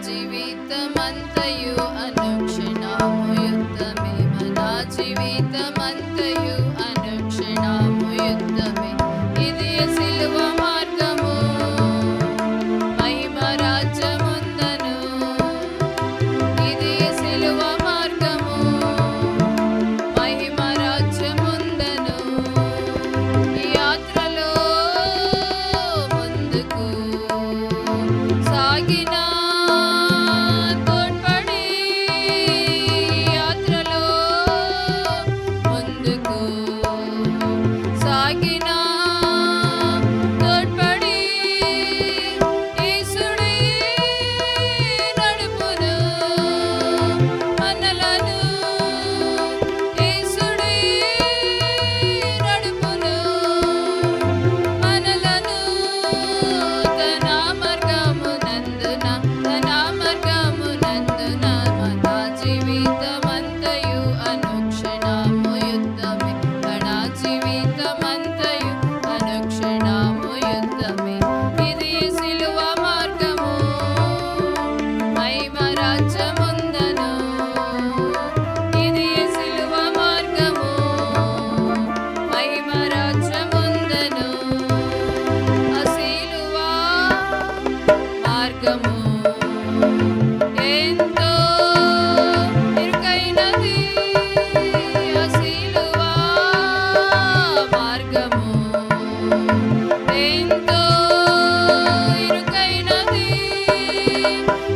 జీవితమంతయు అనుక్షణము యుద్ధమే, మన జీవితమంతయు అనుక్షణము యుద్ధమే. ఇది సిలువ మార్గము, మహిమ రాజ్యముందను. ఇది సిలువ మార్గము, మహిమ రాజ్యముందను. ఈ యాత్రలో ముందుకు సాగిన తోడ్పడి, యాత్రలో ముందుకు సాగిన తోడ్పడి, యేసుడే నడుపును మనలను, యేసుడే నడుపును మనలను. తన మార్గమునందున, తన మార్గమునందున మన జీవితమంతయు అనుక్షణము యుద్ధమే, మన జీవితమంతయు అనుక్షణము యుద్ధమే. ఇది సిలువ మార్గము, మహిమ రాజ్యముందను. ఇది సిలువ మార్గము, మహిమ రాజ్యముందను. ఆ సిలువ మార్గము ఎంతో ఇరుకైనది, ఆ సిలువ మార్గము ఎంతో ఇరుకైనది.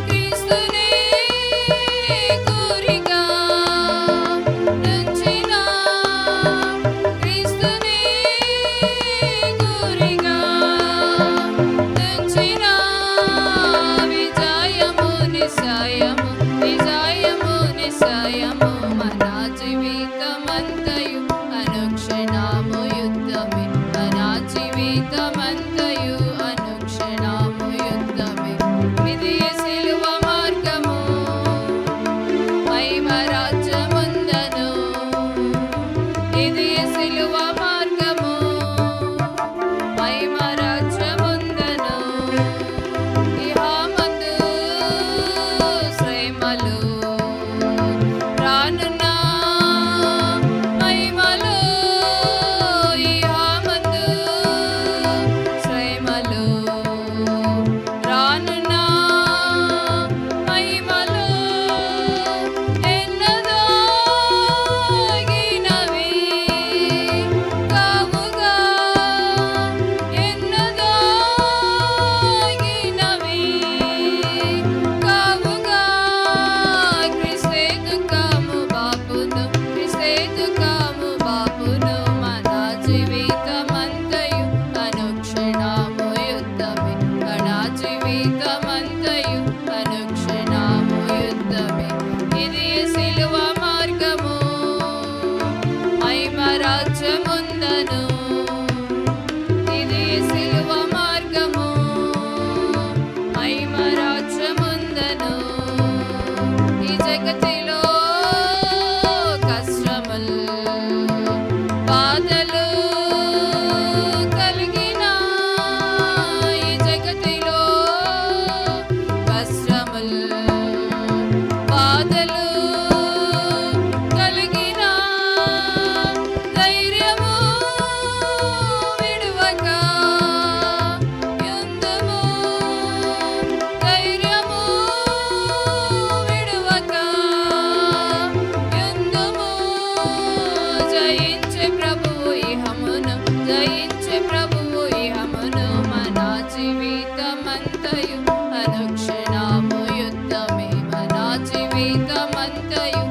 క్రీస్తుని కోరిగా నుంచిన, క్రీస్తుని కోరిగా నుంచిన విజయము నిశ్చయము, విజయము నిశ్చయము. మన జీవితమంతయు అనుక్షణము యుద్ధమే, మన జీవితమంతయు అనుక్షణము యుద్ధమే. ఇది సిలువ మార్గము, మహిమ రాజ్యముందను. ఇది సిలువ మార్గము, మహిమ రాజ్యముందను. ఇహమందు శ్రమలు రానున్న మహిమలో, ఇహమందు శ్రమలు రానున్న మహిమలో ఎన్నదాగినవి కావుగా, ఎన్నదాగినవి కావుగా. క్రీస్తే దుఃఖము బాపును, క్రీస్తే దుఃఖము బాపును. మన జీవితమంతయు అనుక్షణము యుద్ధమే, మన జీవితమంతయు అనుక్షణము యుద్ధమే. ఇది సిలువ మార్గము, మహిమ రాజ్యముందను. ఇది సిలువ మార్గము, మహిమ రాజ్యముందను. ఈ జగతిలో కష్టములు బాధలు కలిగిన, ఈ జగతిలో కష్టములు బాధలు కలిగిన, ధైర్యము విడువక యుద్ధము, ధైర్యము విడువక యుద్ధము. జయించే ప్రభువు ఇహమును, జయించే ప్రభువు ఇహమును. మన జీవితమంతయు అనుక్షణము యుద్ధమే, మన జీవితమంతయు